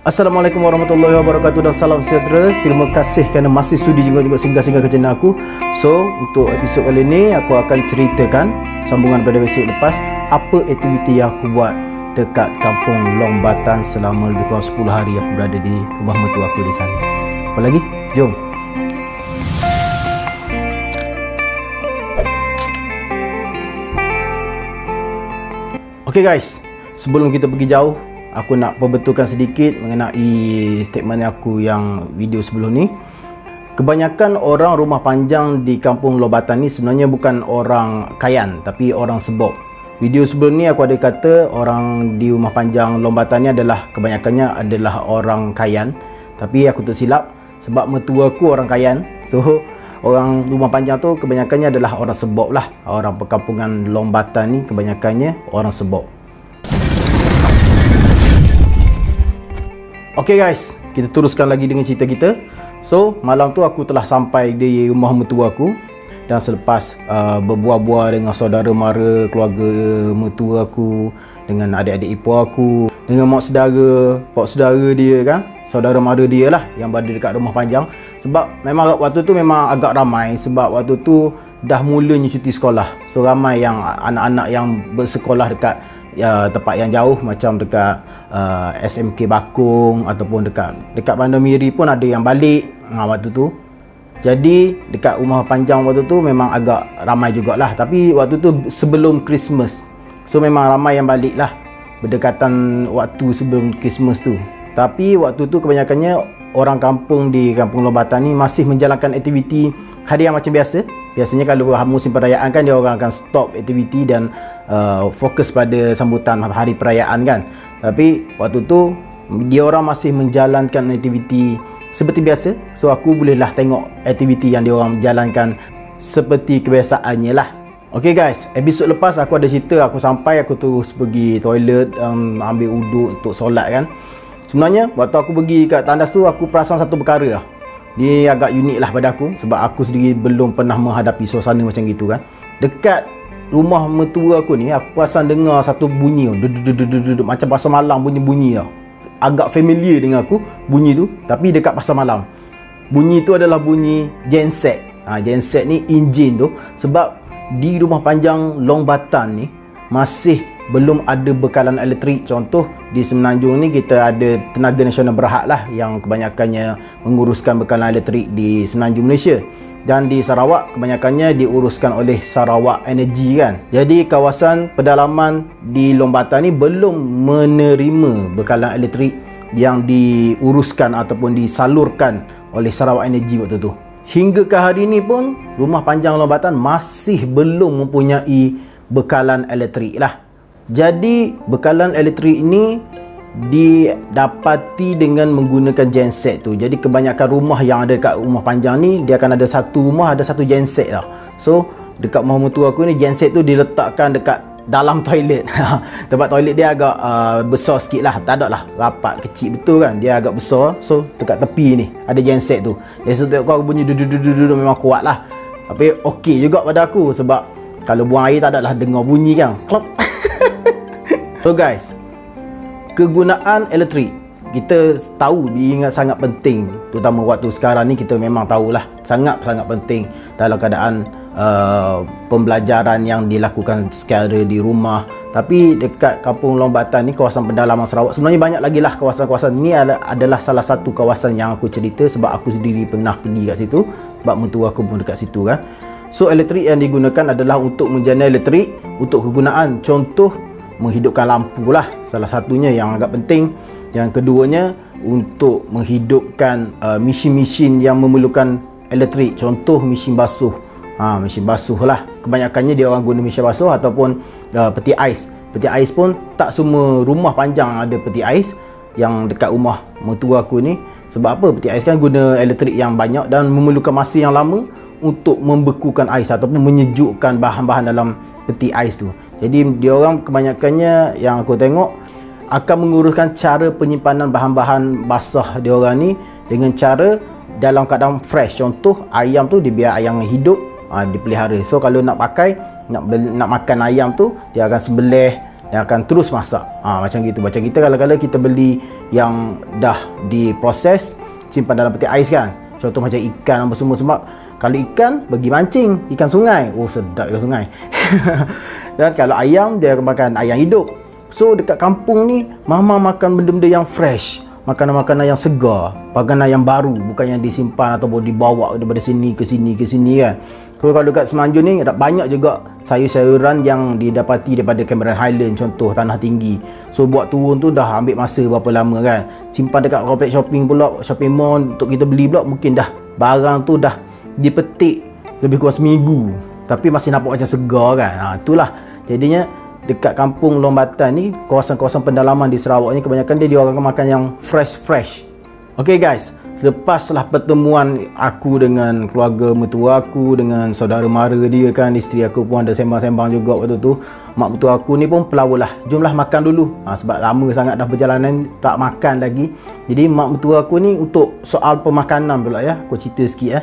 Assalamualaikum warahmatullahi wabarakatuh dan salam sejahtera. Terima kasih kerana masih sudi juga singgah-singgah ke channel aku. So, untuk episod kali ini aku akan ceritakan sambungan pada episod lepas apa aktiviti yang aku buat dekat kampung Long Batan selama lebih kurang 10 hari aku berada di rumah mertua aku di sana. Apa lagi? Jom. Okay guys, sebelum kita pergi jauh, aku nak perbetulkan sedikit mengenai statement aku yang video sebelum ni. Kebanyakan orang rumah panjang di kampung Long Batan ni sebenarnya bukan orang Kayan, tapi orang Sebok. Video sebelum ni aku ada kata orang di rumah panjang Long Batan ni adalah kebanyakannya adalah orang Kayan, tapi aku tersilap sebab mertua aku orang Kayan. So orang rumah panjang tu kebanyakannya adalah orang Sebok lah. Orang perkampungan Long Batan ni kebanyakannya orang Sebok. Okay guys, kita teruskan lagi dengan cerita kita. So, malam tu aku telah sampai di rumah mertua aku. Dan selepas berbual-bual dengan saudara mara, keluarga mertua aku, dengan adik-adik ipar aku, dengan mak saudara dia kan, saudara mara dia lah yang berada dekat rumah panjang. Sebab memang waktu tu memang agak ramai, sebab waktu tu dah mulanya cuti sekolah. So ramai yang anak-anak yang bersekolah dekat tempat yang jauh, macam dekat SMK Bakung ataupun dekat Bandar Miri pun ada yang balik waktu tu. Jadi dekat rumah panjang waktu tu memang agak ramai jugalah. Tapi waktu tu sebelum Christmas, so memang ramai yang balik lah berdekatan waktu sebelum Christmas tu. Tapi waktu tu kebanyakannya orang kampung di kampung Long Batan ni masih menjalankan aktiviti harian macam biasa. Biasanya kalau musim perayaan kan, dia orang akan stop aktiviti dan fokus pada sambutan hari perayaan kan. Tapi waktu tu dia orang masih menjalankan aktiviti seperti biasa. So aku bolehlah tengok aktiviti yang dia orang jalankan seperti kebiasaannya lah. Okay guys, episod lepas aku ada cerita aku sampai, aku terus pergi toilet, ambil uduk untuk solat kan. Sebenarnya waktu aku pergi kat tandas tu, aku perasan satu perkara lah. Dia agak unik lah pada aku, sebab aku sendiri belum pernah menghadapi suasana macam gitu kan. Dekat rumah mertua aku ni, aku perasan dengar satu bunyi macam pasar malam bunyi-bunyi lah. Agak familiar dengan aku bunyi tu, tapi dekat pasar malam. Bunyi tu adalah bunyi genset. Genset ni enjin tu, sebab di rumah panjang Long Batan ni masih belum ada bekalan elektrik. Contoh di Semenanjung ni kita ada Tenaga Nasional Berhad lah yang kebanyakannya menguruskan bekalan elektrik di Semenanjung Malaysia. Dan di Sarawak kebanyakannya diuruskan oleh Sarawak Energy kan. Jadi kawasan pedalaman di Long Batan ni belum menerima bekalan elektrik yang diuruskan ataupun disalurkan oleh Sarawak Energy waktu tu. Hingga ke hari ni pun rumah panjang Long Batan masih belum mempunyai bekalan elektrik lah. Jadi bekalan elektrik ini didapati dengan menggunakan genset tu. Jadi kebanyakan rumah yang ada dekat rumah panjang ni, dia akan ada satu rumah ada satu genset lah. So dekat rumah mertua aku ni, genset tu diletakkan dekat dalam toilet. Tempat toilet dia agak besar sikit lah, tak ada lah rapat kecil betul kan, dia agak besar. So dekat tepi ni ada genset tu. Genset tu kau bunyi duduk memang kuat lah. Tapi okey juga pada aku, sebab kalau buang air tak ada lah dengar bunyi kan, klop. So guys, kegunaan elektrik kita tahu dia sangat penting, terutama waktu sekarang ni kita memang tahulah sangat-sangat penting dalam keadaan pembelajaran yang dilakukan secara di rumah. Tapi dekat kampung Long Batan ni, kawasan pedalaman Sarawak, sebenarnya banyak lagi lah kawasan-kawasan ni. Adalah salah satu kawasan yang aku cerita sebab aku sendiri pernah pergi kat situ, sebab mertua aku pun dekat situ kan. So elektrik yang digunakan adalah untuk menjana elektrik untuk kegunaan, contoh menghidupkan lampu lah salah satunya yang agak penting. Yang keduanya untuk menghidupkan mesin-mesin yang memerlukan elektrik, contoh mesin basuh. Mesin basuh lah, kebanyakannya dia orang guna mesin basuh ataupun peti ais. Peti ais pun tak semua rumah panjang ada peti ais. Yang dekat rumah mertua aku ni, sebab apa? Peti ais kan guna elektrik yang banyak dan memerlukan masa yang lama untuk membekukan ais ataupun menyejukkan bahan-bahan dalam peti ais tu. Jadi dia orang kebanyakannya yang aku tengok akan menguruskan cara penyimpanan bahan-bahan basah dia orang ni dengan cara dalam keadaan fresh. Contoh ayam tu dia biar ayam hidup, dipelihara. So kalau nak pakai, nak makan ayam tu, dia akan sembelih dan akan terus masak. Macam gitu. Macam kita kadang-kadang kita beli yang dah diproses, simpan dalam peti ais kan. Contoh macam ikan apa semua. Sebab kalau ikan pergi mancing ikan sungai, oh sedap ikan sungai. Dan kalau ayam, dia akan makan ayam hidup. So dekat kampung ni mama makan benda-benda yang fresh, makanan-makanan yang segar, makanan yang baru, bukan yang disimpan ataupun dibawa daripada sini ke sini kan. So kalau dekat Semenanjung ni banyak juga sayur-sayuran yang didapati daripada Cameron Highland, contoh tanah tinggi. So buat turun tu dah ambil masa berapa lama kan. Simpan dekat kompleks shopping pula, shopping mall untuk kita beli pula, mungkin dah barang tu dah dipetik lebih kurang seminggu, tapi masih nampak macam segar kan. Itulah jadinya dekat kampung Lombatan ni, kawasan-kawasan pendalaman di Sarawak ni, kebanyakan dia orang makan yang fresh. Okay guys, lepaslah pertemuan aku dengan keluarga mertua aku, dengan saudara mara dia kan, isteri aku pun ada sembang-sembang juga waktu tu. Mak mertua aku ni pun pelawa lah, jomlah makan dulu. Sebab lama sangat dah perjalanan tak makan lagi. Jadi mak mertua aku ni, untuk soal pemakanan pula ya, aku cerita sikit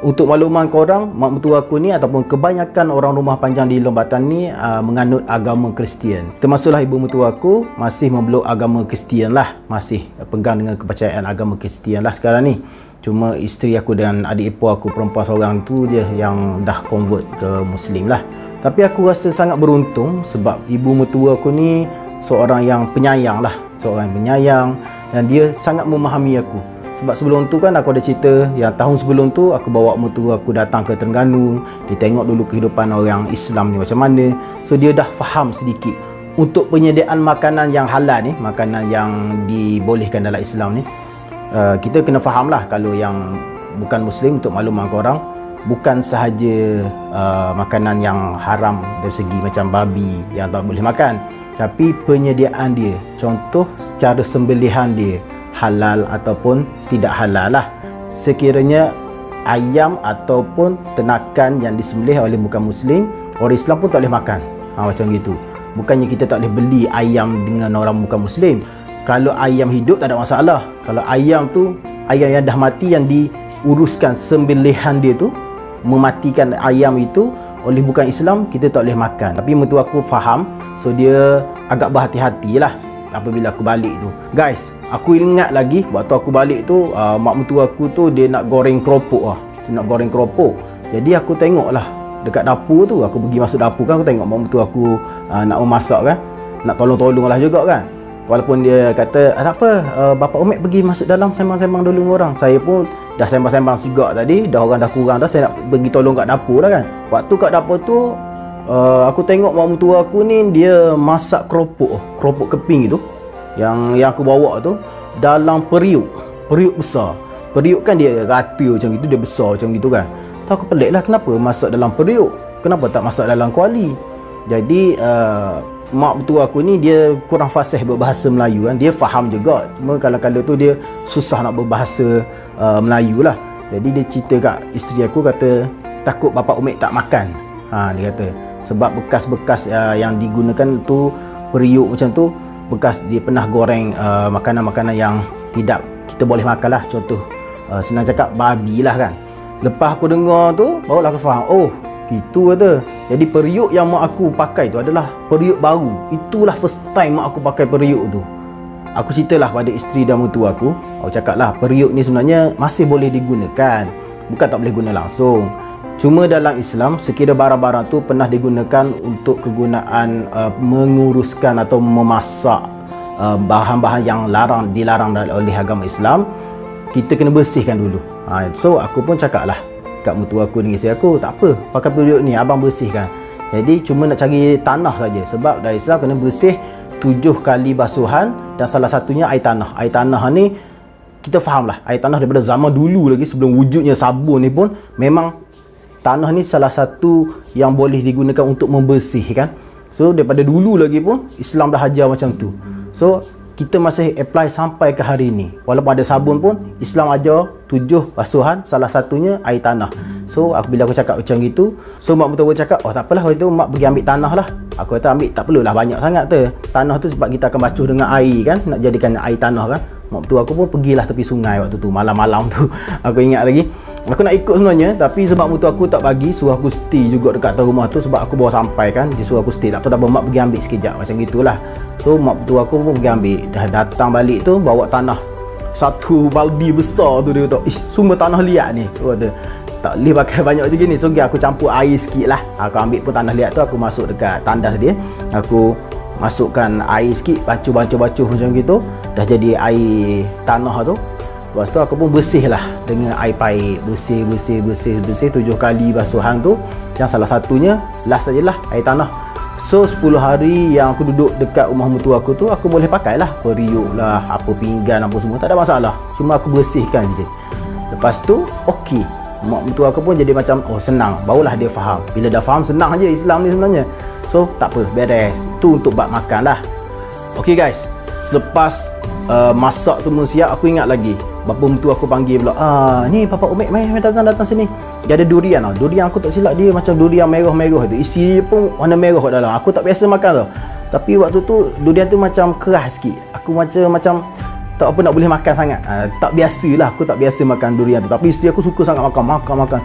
Untuk makluman korang, mak mertua aku ni ataupun kebanyakan orang rumah panjang di Lombatan ni menganut agama Kristian. Termasuklah ibu mertua aku masih memeluk agama Kristian lah, masih pegang dengan kepercayaan agama Kristian lah sekarang ni. Cuma isteri aku dan adik ipar aku perempuan seorang tu je yang dah convert ke Muslim lah. Tapi aku rasa sangat beruntung sebab ibu mertua aku ni seorang yang penyayang lah, seorang yang penyayang, dan dia sangat memahami aku. Sebab sebelum tu kan aku ada cerita yang tahun sebelum tu aku bawa mertua aku datang ke Terengganu, dia tengok dulu kehidupan orang Islam ni macam mana. So dia dah faham sedikit. Untuk penyediaan makanan yang halal ni, makanan yang dibolehkan dalam Islam ni, kita kena faham lah. Kalau yang bukan Muslim, untuk makluman korang, bukan sahaja makanan yang haram dari segi macam babi yang tak boleh makan, tapi penyediaan dia, contoh secara sembelihan dia, halal ataupun tidak halal lah. Sekiranya ayam ataupun ternakan yang disembelih oleh bukan Muslim, orang Islam pun tak boleh makan. Macam gitu. Bukannya kita tak boleh beli ayam dengan orang bukan Muslim. Kalau ayam hidup tak ada masalah. Kalau ayam tu, ayam yang dah mati, yang diuruskan sembelihan dia tu, mematikan ayam itu oleh bukan Islam, kita tak boleh makan. Tapi mertua aku faham, so dia agak berhati-hati lah apabila aku balik tu. Guys, aku ingat lagi waktu aku balik tu, mak mertua aku tu dia nak goreng keropok lah. Dia nak goreng keropok. Jadi aku tengok lah dekat dapur tu, aku pergi masuk dapur kan, aku tengok mak mertua aku nak memasak kan, nak tolong-tolong lah juga kan. Walaupun dia kata, tak apa, Bapak Umek pergi masuk dalam sembang-sembang dulu dengan orang. Saya pun dah sembang-sembang juga tadi, dah orang dah kurang dah, saya nak pergi tolong kat dapur lah kan. Waktu kat dapur tu, aku tengok mak mertua aku ni, dia masak keropok keping itu yang aku bawa tu dalam periuk besar. Periuk kan dia rata macam itu, dia besar macam gitu kan. Tak, aku pelik lah, kenapa masak dalam periuk, kenapa tak masak dalam kuali. Jadi mak mertua aku ni dia kurang fasih berbahasa Melayu kan. Dia faham juga, cuma kadang-kadang tu dia susah nak berbahasa Melayu lah. Jadi dia cerita kat isteri aku, kata takut Bapak Umek tak makan. Dia kata sebab bekas-bekas yang digunakan tu, periuk macam tu, bekas dia pernah goreng makanan-makanan yang tidak kita boleh makan lah. Contoh senang cakap babi lah kan. Lepas aku dengar tu, barulah aku faham, oh gitu kata. Jadi periuk yang mak aku pakai tu adalah periuk baru. Itulah first time mak aku pakai periuk tu. Aku ceritalah pada isteri dan mertua aku cakap lah, periuk ni sebenarnya masih boleh digunakan, bukan tak boleh guna langsung. Cuma dalam Islam, sekira barang-barang tu pernah digunakan untuk kegunaan menguruskan atau memasak bahan-bahan yang dilarang oleh agama Islam, kita kena bersihkan dulu. So aku pun cakap lah kat mertua aku dengan isteri aku, tak apa, pakai periuk ni abang bersihkan. Jadi cuma nak cari tanah saja, sebab dari Islam kena bersih 7 kali basuhan, dan salah satunya air tanah. Air tanah ni kita faham lah, air tanah daripada zaman dulu lagi, sebelum wujudnya sabun ni pun, memang tanah ni salah satu yang boleh digunakan untuk membersihkan. So daripada dulu lagi pun Islam dah ajar macam tu. So kita masih apply sampai ke hari ni. Walaupun ada sabun pun Islam ajar 7 basuhan, salah satunya air tanah. So bila aku cakap macam gitu, so mak betul-betul cakap, oh tak apalah, waktu tu mak pergi ambil tanah lah. Aku kata ambil, tak perlulah banyak sangat tu. Tanah tu sebab kita akan basuh dengan air kan, nak jadikan air tanah kan. Mak betul aku pun pergilah tepi sungai waktu tu, malam-malam tu. Aku ingat lagi. Aku nak ikut sebenarnya, tapi sebab mutu aku tak bagi, suruh aku stay juga dekat atas rumah tu. Sebab aku baru sampai kan, dia suruh aku stay. Tak apa, mak pergi ambil sekejap, macam gitulah. So mak mutu aku pun pergi ambil. Dah datang balik tu, bawa tanah satu baldi besar tu. Dia kata, semua tanah liat ni. Dia kata, tak boleh pakai banyak macam gini. So aku campur air sikit lah. Aku ambil pun tanah liat tu, aku masuk dekat tandas dia. Aku masukkan air sikit, bacuh macam gitu. Dah jadi air tanah tu. Lepas tu aku pun bersih lah dengan air paip. Bersih 7 kali basuhan tu. Yang salah satunya last sajalah air tanah. So 10 hari yang aku duduk dekat rumah mertua aku tu, aku boleh pakai lah periuk lah, apa pinggan apa semua, tak ada masalah. Cuma aku bersihkan je. Lepas tu okey, mak mertua aku pun jadi macam senang. Barulah dia faham. Bila dah faham, senang je Islam ni sebenarnya. So tak apa, beres. Tu untuk bab makan lah. Okey guys, selepas masak tu semua siap, aku ingat lagi bapa mentua aku panggil pula, ni Papa Umek, mai datang sini. Dia ada durian tau. Durian aku tak silap dia macam durian merah-merah tu. Isi dia pun warna merah kat dalam. Aku tak biasa makan tau. Tapi waktu tu durian tu macam keras sikit. Aku macam tak apa nak boleh makan sangat. Tak biasalah, aku tak biasa makan durian tu. Tapi isteri aku suka sangat makan.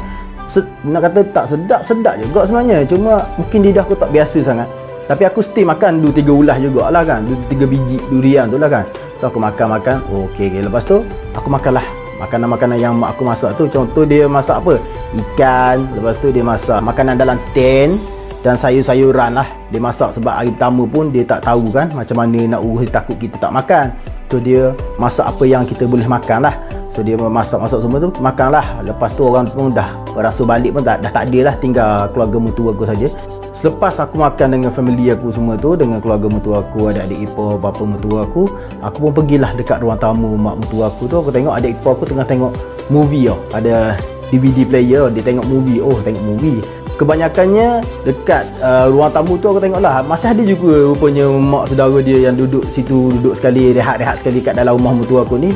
Nak kata tak sedap juga sebenarnya. Cuma mungkin lidah aku tak biasa sangat. Tapi aku stay makan 2-3 ulas jugalah kan. 2-3 biji durian tu lah kan. So aku makan. Okey. Lepas tu aku makanlah makanan-makanan yang mak aku masak tu. Contoh dia masak apa? Ikan. Lepas tu dia masak makanan dalam tin dan sayur-sayuran lah. Dia masak sebab hari pertama pun dia tak tahu kan macam mana nak urus, takut kita tak makan. So dia masak apa yang kita boleh makan lah. So dia masak semua tu, makan lah. Lepas tu orang pun dah berasu balik pun dah tak ada lah, tinggal keluarga mertua aku saja. Selepas aku makan dengan family aku semua tu, dengan keluarga mertua aku, adik-adik ipar, bapa mertua aku pun pergilah dekat ruang tamu mak mertua aku tu. Aku tengok adik ipar aku tengah tengok movie tau. Ada DVD player, dia tengok movie. Tengok movie. Kebanyakannya dekat ruang tamu tu aku tengok lah, masih ada juga rupanya mak saudara dia yang duduk situ, duduk sekali, rehat sekali kat dalam rumah mertua aku ni,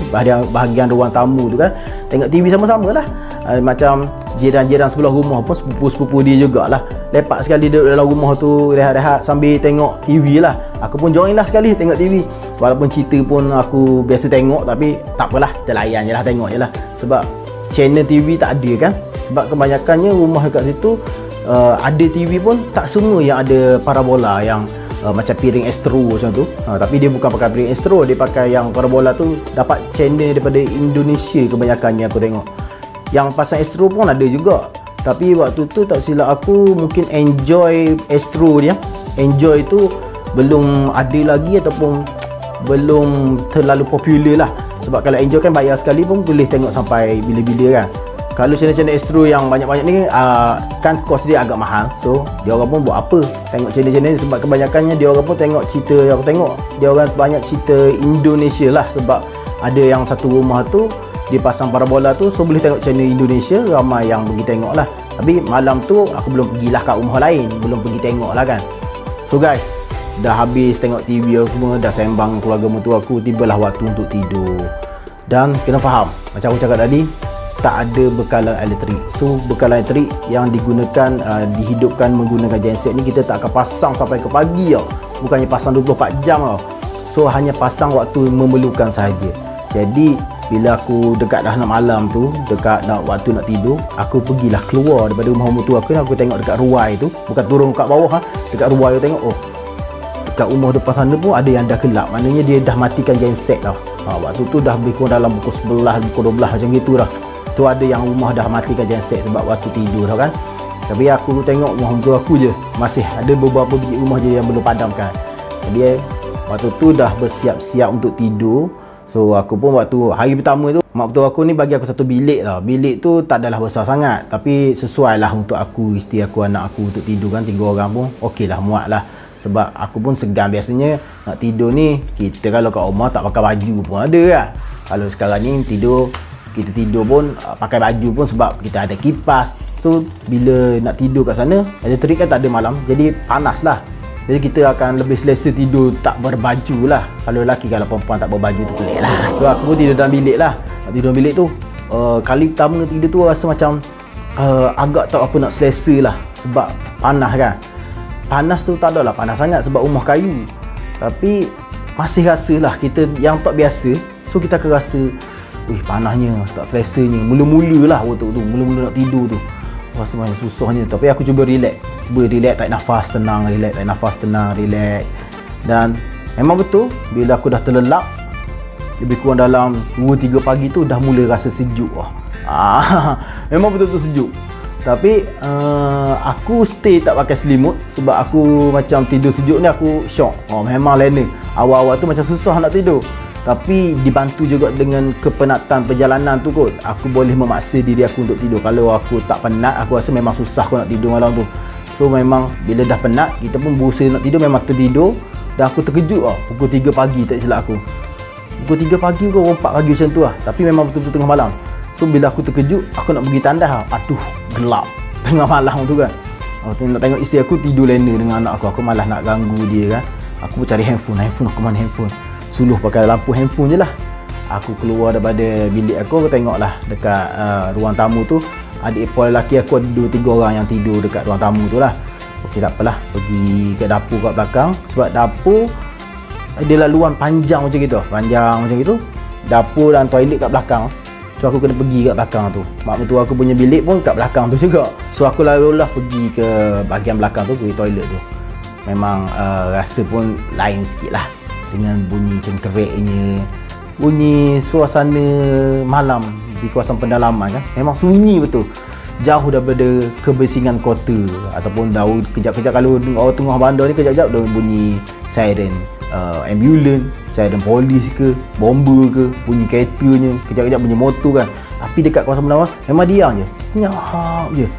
bahagian ruang tamu tu kan. Tengok TV sama-sama lah. Macam jiran-jiran sebelah rumah pun sepupu-sepupu dia jugalah, lepak sekali duduk dalam rumah tu, rehat-rehat sambil tengok TV lah. Aku pun join lah sekali tengok TV. Walaupun cerita pun aku biasa tengok, tapi tak apalah, kita layan je lah, tengok je lah. Sebab channel TV tak ada kan. Sebab kebanyakannya rumah dekat situ ada TV pun tak semua yang ada parabola yang macam piring Astro macam tu. Tapi dia bukan pakai piring Astro, dia pakai yang parabola tu. Dapat channel daripada Indonesia kebanyakannya aku tengok. Yang pasang Astro pun ada juga. Tapi waktu tu tak silap aku, mungkin Enjoy Astro dia, Enjoy tu belum ada lagi ataupun belum terlalu popular lah. Sebab kalau Enjoy kan bayar sekali pun boleh tengok sampai bila-bila kan. Kalau channel-channel Astro yang banyak-banyak ni kan kos dia agak mahal. So dia orang pun buat apa, tengok channel-channel ni. Sebab kebanyakannya dia orang pun tengok cerita yang aku tengok, dia orang banyak cerita Indonesia lah. Sebab ada yang satu rumah tu dia pasang parabola tu, so boleh tengok channel Indonesia. Ramai yang pergi tengok lah. Tapi malam tu aku belum pergilah kat rumah lain, belum pergi tengok lah kan. So guys, dah habis tengok TV semua, dah sembang keluarga mertua aku, tibalah waktu untuk tidur. Dan kena faham, macam aku cakap tadi, tak ada bekalan elektrik. So bekalan elektrik yang digunakan, dihidupkan menggunakan genset ni, kita tak akan pasang sampai ke pagi tau. Bukannya pasang 24 jam tau. So hanya pasang waktu memerlukan sahaja. Jadi bila aku dekat dah nak malam tu, dekat nak waktu nak tidur, aku pergilah keluar daripada rumah mertua aku. Aku tengok dekat ruai tu, bukan turun kat bawah dekat ruai tu tengok, dekat rumah depan sana pun ada yang dah gelap. Maknanya dia dah matikan genset tau. Waktu tu dah lebih kurang dalam pukul 11, pukul 12 macam gitu dah. Tu ada yang rumah dah matikan genset sebab waktu tidur tau kan. Tapi aku tengok rumah mertua aku je masih ada beberapa biji rumah je yang belum padamkan. Jadi waktu tu dah bersiap-siap untuk tidur. So aku pun waktu hari pertama tu, mak mertua aku ni bagi aku satu bilik tau. Bilik tu tak adalah besar sangat, tapi sesuai lah untuk aku, isteri aku, anak aku untuk tidur kan. 3 orang pun okey lah, muat lah. Sebab aku pun segan biasanya nak tidur ni. Kita kalau kat rumah tak pakai baju pun ada kan. Kalau sekarang ni kita tidur pun pakai baju pun sebab kita ada kipas. So bila nak tidur kat sana, elektrik kan tak ada malam, jadi panas lah. Jadi kita akan lebih selesa tidur tak berbaju lah. Kalau lelaki, kalau perempuan tak berbaju tu pelik lah. So aku pun tidur dalam bilik lah. Tidur dalam bilik tu, kali pertama tidur tu rasa macam agak tak apa nak selesa lah. Sebab panas kan. Panas tu tak adalah panas sangat sebab rumah kayu. Tapi masih rasa lah kita yang tak biasa. So kita akan rasa panasnya, tak selesanya. Mula-mula lah waktu tu, mula-mula nak tidur tu rasa macam susahnya. Tapi aku cuba relax, tarik nafas tenang, relax. Dan memang betul, bila aku dah terlelap lebih kurang dalam 2-3 pagi tu dah mula rasa sejuk lah. Memang betul-betul sejuk. Tapi aku stay tak pakai selimut sebab aku macam tidur sejuk ni aku syok. Memang lena. Awal-awal tu macam susah nak tidur. Tapi dibantu juga dengan kepenatan perjalanan tu kot. Aku boleh memaksa diri aku untuk tidur. Kalau aku tak penat, aku rasa memang susah aku nak tidur malam tu. So memang bila dah penat, kita pun berusaha nak tidur, memang tertidur. Dan aku terkejut lah, pukul 3 pagi tak silap aku. Pukul 3 pagi ke 4 pagi macam tu lah. Tapi memang betul-betul tengah malam. So bila aku terkejut, aku nak pergi tandas lah. Aduh, gelap tengah malam tu kan. Aku nak tengok isteri aku tidur lena dengan anak aku. Aku malas nak ganggu dia kan. Aku pun cari handphone aku mana handphone. Suluh pakai lampu handphone je lah. Aku keluar daripada bilik aku tengok lah dekat ruang tamu tu. Adik ipar lelaki aku ada 2-3 orang yang tidur dekat ruang tamu tu lah. Okey, tak apalah, pergi ke dapur kat belakang. Sebab dapur dia laluan panjang macam gitu. Dapur dan toilet kat belakang. So aku kena pergi kat belakang tu. Mak mertua aku punya bilik pun kat belakang tu juga. So aku lalulah pergi ke bahagian belakang tu, pergi toilet tu. Memang rasa pun lain sikit lah, dengan bunyi cengkereknya, bunyi suasana malam di kawasan pendalaman kan. Memang sunyi betul, jauh daripada kebersingan kota ataupun dah kejap-kejap kalau orang tengah bandar ni kejap-kejap dah bunyi siren ambulans, siren polis ke, bomba ke, bunyi keretanya, kejap-kejap bunyi motor kan. Tapi dekat kawasan pendalaman memang diam je, senyap je.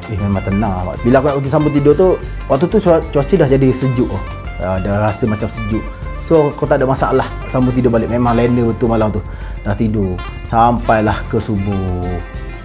Memang tenang. Bila aku nak pergi sambung tidur tu, waktu tu cuaca dah jadi sejuk, dah rasa macam sejuk. So kau tak ada masalah sambung tidur balik. Memang lena betul malam tu. Dah tidur sampailah ke subuh.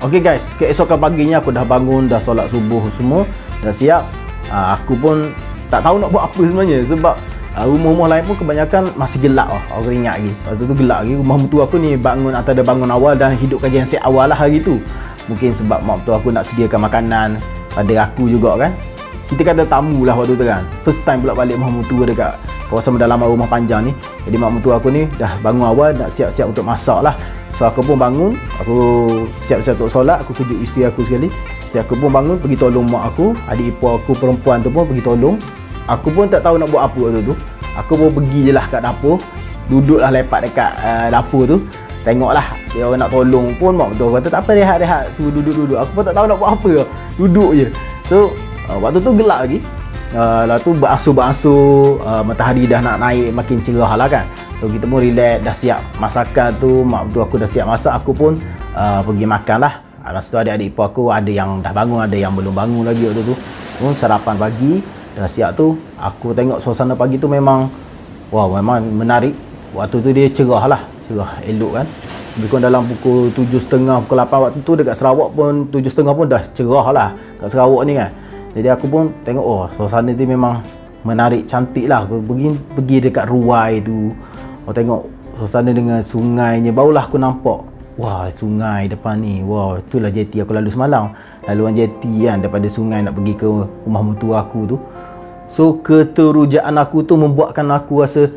Okay guys, keesokan paginya aku dah bangun, dah solat subuh semua, dah siap. Aku pun tak tahu nak buat apa sebenarnya. Sebab rumah-rumah lain pun kebanyakan masih gelap lah. Aku ingat lagi, waktu tu gelap lagi. Rumah mertua aku ni bangun atau ada bangun awal dan hidupkan genset awal lah hari tu. Mungkin sebab mak mertua aku nak sediakan makanan pada aku juga kan. Kita kata tamu lah waktu tu kan. First time pula balik rumah mertua dekat kawasan pendalaman rumah panjang ni. Jadi mak mertua aku ni dah bangun awal, nak siap-siap untuk masak lah. So aku pun bangun, aku siap-siap untuk solat. Aku kejut isteri aku sekali. Isteri aku pun bangun pergi tolong mak aku. Adik ipar aku perempuan tu pun pergi tolong. Aku pun tak tahu nak buat apa waktu tu. Aku pun pergi je lah kat dapur. Duduklah lepak dekat dapur tu. Tengoklah dia orang nak tolong pun mak mertua kata tak apa, rehat-rehat, suruh duduk-duduk. Aku pun tak tahu nak buat apa, duduk je. So waktu tu gelap lagi. Lepas tu beransur-beransur, matahari dah nak naik, makin cerah lah kan. So kita pun relax, dah siap masakan tu. Mak mertua aku dah siap masak, aku pun pergi makan lah. Lepas tu adik-adik ipar aku ada yang dah bangun, ada yang belum bangun lagi waktu tu. Pun sarapan pagi dah siap tu. Aku tengok suasana pagi tu memang wow, memang menarik. Waktu tu dia cerah lah, cerah elok kan. Lebih kurang dalam pukul 7.30, pukul 8 waktu tu dekat Sarawak pun 7.30 pun dah cerah lah kat Sarawak ni kan. Jadi aku pun tengok suasana tu memang menarik, cantik lah. Aku pergi dekat Ruai tu, aku tengok suasana dengan sungainya. Barulah aku nampak, wah sungai depan ni, wah itulah jeti aku lalu semalam. Laluan jeti kan daripada sungai nak pergi ke rumah mertua aku tu. So keterujaan aku tu membuatkan aku rasa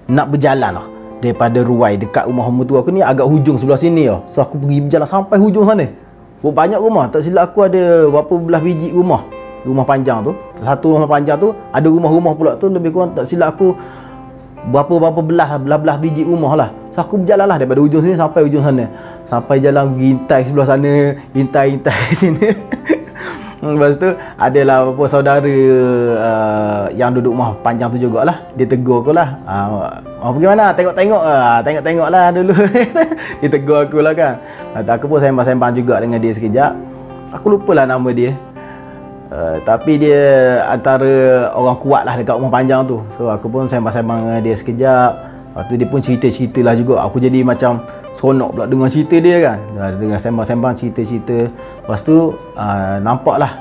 nak berjalan lah. Daripada Ruai dekat rumah mertua aku ni agak hujung sebelah sini lah. So aku pergi berjalan sampai hujung sana. Banyak rumah, tak silap aku ada berapa belas biji rumah panjang tu. Satu rumah panjang tu ada rumah-rumah pula tu, lebih kurang tak silap aku berapa belas biji rumah lah. So aku berjalan lah daripada hujung sini sampai hujung sana. Sampai jalan gintai sebelah sana, gintai sini. Lepas tu adalah beberapa saudara yang duduk rumah panjang tu jugalah. Dia tegur aku lah, mau pergi mana? Tengok-tengok lah dulu. Dia tegur aku lah kan. Aku pun sembang-sembang juga dengan dia sekejap. Aku lupalah nama dia. Tapi dia antara orang kuat lah dekat rumah panjang tu. So aku pun sembang-sembang dengan dia sekejap. Lepas tu dia pun cerita-cerita lah juga. Aku jadi macam seronok pula dengar cerita dia kan. Dengar sembang-sembang cerita-cerita. Lepas tu nampaklah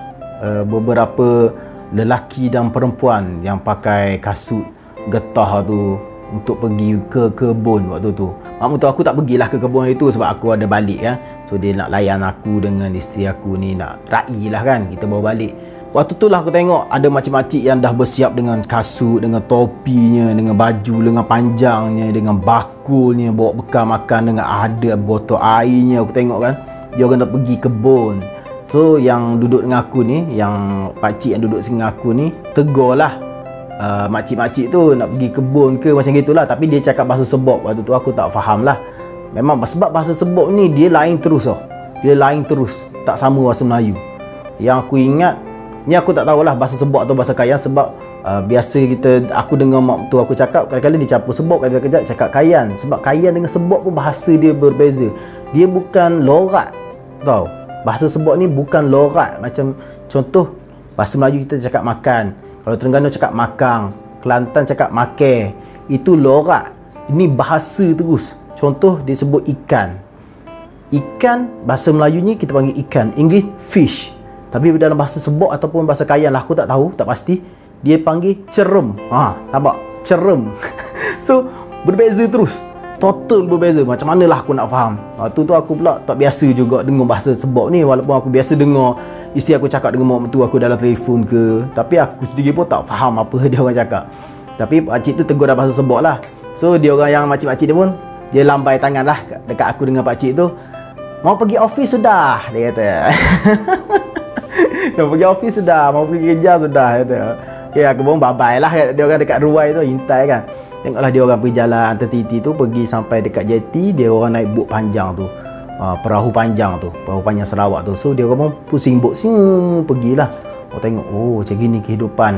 beberapa lelaki dan perempuan yang pakai kasut getah tu untuk pergi ke kebun waktu tu. Mak mertua aku tak pergilah ke kebun itu sebab aku ada balik kan. So dia nak layan aku dengan isteri aku ni, nak raih lah kan, kita bawa balik. Waktu tu lah aku tengok ada makcik-makcik yang dah bersiap dengan kasut, dengan topinya, dengan baju lengan panjangnya, dengan bakulnya, bawa bekal makan, dengan ada botol airnya. Aku tengok kan, dia orang nak pergi kebun. So yang duduk dengan aku ni, yang pakcik yang duduk dengan aku ni, tegur lah makcik-makcik tu nak pergi kebun ke macam gitulah. Tapi dia cakap bahasa Sebok. Waktu tu aku tak faham lah. Memang sebab bahasa Sebok ni dia lain terus tau. Dia lain terus, tak sama bahasa Melayu. Yang aku ingat ni, aku tak tahulah bahasa Sebok atau bahasa Kayan. Sebab biasa aku dengar mak tu aku cakap, kadang-kadang dia campur Sebok, kadang-kadang cakap Kayan. Sebab Kayan dengan Sebok pun bahasa dia berbeza. Dia bukan lorat tau. Bahasa Sebok ni bukan lorat. Macam contoh bahasa Melayu kita cakap makan, kalau Terengganu cakap makang, Kelantan cakap make. Itu lorat. Ini bahasa terus. Contoh dia sebut ikan. Ikan bahasa Melayu ni kita panggil ikan, English fish. Tapi dalam bahasa Sebok ataupun bahasa Kayan lah, aku tak tahu, tak pasti, dia panggil cerem. Nampak? Cerem. So berbeza terus, total berbeza. Macam manalah aku nak faham. Tu aku pula tak biasa juga dengar bahasa Sebok ni. Walaupun aku biasa dengar isteri aku cakap dengan mak mentua aku dalam telefon ke, tapi aku sendiri pun tak faham apa dia orang cakap. Tapi pakcik tu tegur dalam bahasa Sebok lah. So dia orang yang makcik-makcik dia pun, dia lambai tangan lah dekat aku dengan pakcik tu. Mau pergi office sudah, dia kata. Mau pergi office sudah, mau pergi kerja sudah, kata. Okay, aku pun bye-bye lah. Dia orang dekat ruai tu, hintai kan. Tengoklah dia orang pergi jalan antar titi tu, pergi sampai dekat jeti, dia orang naik bot panjang tu, perahu panjang tu, perahu panjang Sarawak tu. So dia orang pun pusing bot, pergilah. Aku tengok, macam gini kehidupan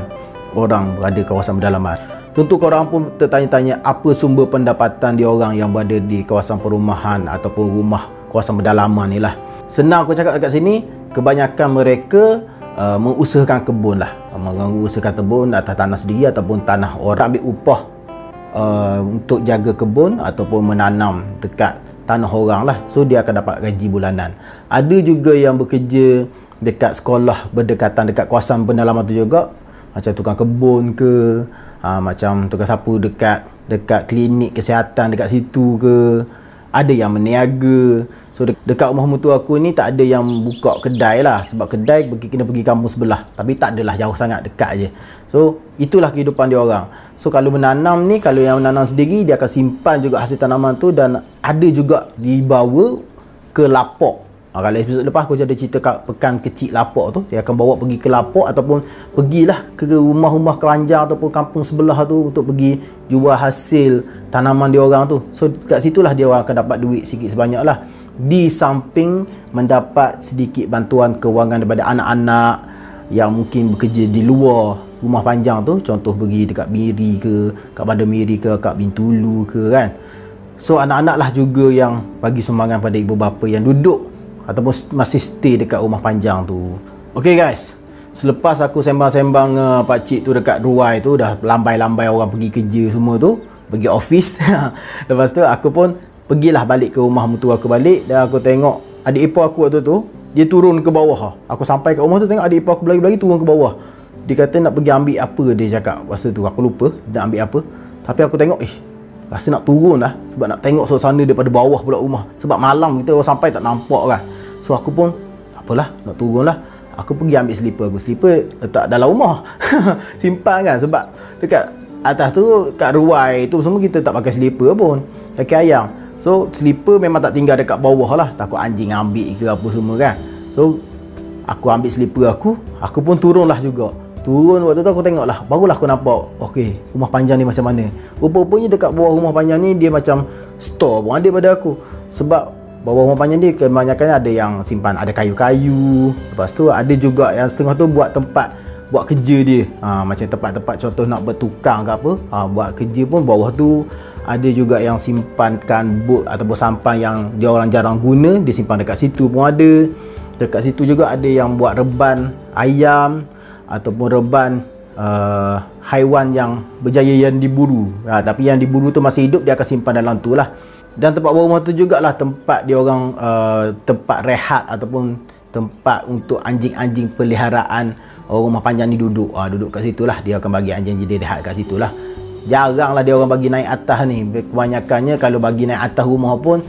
orang berada kawasan pedalaman. Tentu korang pun tertanya-tanya apa sumber pendapatan dia orang yang berada di kawasan perumahan ataupun rumah kawasan pedalaman ni lah. Senang aku cakap dekat sini, kebanyakan mereka mengusahakan kebun lah, mengusahakan kebun atas tanah sendiri ataupun tanah orang, ambil upah untuk jaga kebun ataupun menanam dekat tanah orang lah. So dia akan dapat gaji bulanan. Ada juga yang bekerja dekat sekolah berdekatan dekat kawasan pendalaman tu juga, macam tukang kebun ke, macam tukang sapu dekat klinik kesihatan dekat situ ke. Ada yang meniaga. So dekat rumah mentua aku ni tak ada yang buka kedai lah. Sebab kedai kena pergi kampung sebelah. Tapi tak adalah jauh sangat, dekat je. So itulah kehidupan dia orang. So kalau menanam ni, kalau yang menanam sendiri, dia akan simpan juga hasil tanaman tu, dan ada juga dibawa ke lapok. Kalau episod lepas aku ada cerita kat pekan kecil lapok tu, dia akan bawa pergi ke lapok ataupun pergilah ke rumah-rumah keranjang ataupun kampung sebelah tu untuk pergi jual hasil tanaman dia orang tu. So kat situlah dia orang akan dapat duit sikit sebanyak lah, di samping mendapat sedikit bantuan kewangan daripada anak-anak yang mungkin bekerja di luar rumah panjang tu. Contoh pergi dekat Miri ke, kat Bandar Miri ke, kat Bintulu ke kan. So anak-anak lah juga yang bagi sumbangan pada ibu bapa yang duduk ataupun masih stay dekat rumah panjang tu. Okay guys, selepas aku sembang-sembang pakcik tu dekat ruai tu, dah lambai-lambai orang pergi kerja semua tu, pergi office. Lepas tu aku pun pergilah balik ke rumah mentua aku balik, dan aku tengok adik ipar aku waktu tu, dia turun ke bawah. Aku sampai kat rumah tu tengok adik ipar aku berlari-lari turun ke bawah. Dia kata nak pergi ambil apa, dia cakap masa tu, aku lupa nak ambil apa. Tapi aku tengok, rasa nak turun lah, sebab nak tengok suasana daripada bawah pula rumah. Sebab malam kita sampai tak nampak kan. So aku pun tak apalah, nak turun lah. Aku pergi ambil slipper aku. Slipper letak dalam rumah. Simpan kan, sebab dekat atas tu, kat ruai tu semua kita tak pakai slipper pun, kaki ayam. So slipper memang tak tinggal dekat bawah lah, takut anjing ambil ke apa semua kan. So aku ambil slipper aku pun turun lah juga. Turun waktu tu aku tengok lah, barulah aku nampak, okey, rumah panjang ni macam mana. Rupa-rupanya dekat bawah rumah panjang ni, dia macam store pun ada pada aku. Sebab bawah rumah panjang ni kebanyakannya ada yang simpan, ada kayu-kayu. Lepas tu ada juga yang setengah tu buat tempat buat kerja dia. Macam tempat-tempat contoh nak bertukang ke apa, buat kerja pun bawah tu. Ada juga yang simpankan bot ataupun sampan yang dia orang jarang guna, dia simpan dekat situ pun ada. Dekat situ juga ada yang buat reban ayam ataupun reban haiwan yang berjaya yang diburu. Tapi yang diburu tu masih hidup, dia akan simpan dalam tu lah. Dan tempat bawah rumah tu jugalah tempat dia orang tempat rehat ataupun tempat untuk anjing-anjing peliharaan orang rumah panjang ni duduk. Duduk kat situlah, dia akan bagi anjing dia rehat kat situlah. Jaranglah dia orang bagi naik atas ni. Kebanyakannya kalau bagi naik atas rumah pun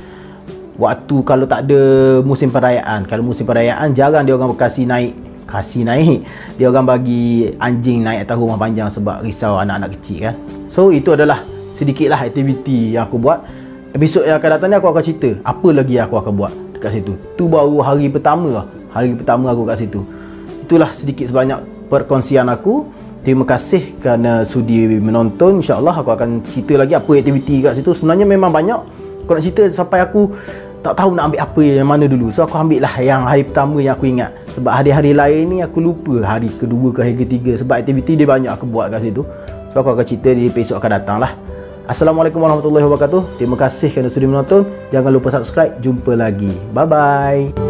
waktu kalau tak ada musim perayaan. Kalau musim perayaan jarang dia orang kasih naik kasih naik. Dia orang bagi anjing naik atas rumah panjang sebab risau anak-anak kecil kan. So itu adalah sedikitlah aktiviti yang aku buat. Episod yang akan datang ni aku akan cerita apa lagi aku akan buat dekat situ. Tu baru hari pertama aku kat situ. Itulah sedikit sebanyak perkongsian aku. Terima kasih kerana sudi menonton. InsyaAllah aku akan cerita lagi apa aktiviti kat situ. Sebenarnya memang banyak. Kalau nak cerita sampai aku tak tahu nak ambil apa yang mana dulu. So aku ambil lah yang hari pertama yang aku ingat. Sebab hari-hari lain ni aku lupa hari kedua ke hari ketiga. Sebab aktiviti dia banyak aku buat kat situ. So aku akan cerita di episod akan datang lah. Assalamualaikum warahmatullahi wabarakatuh. Terima kasih kerana sudi menonton. Jangan lupa subscribe. Jumpa lagi. Bye-bye.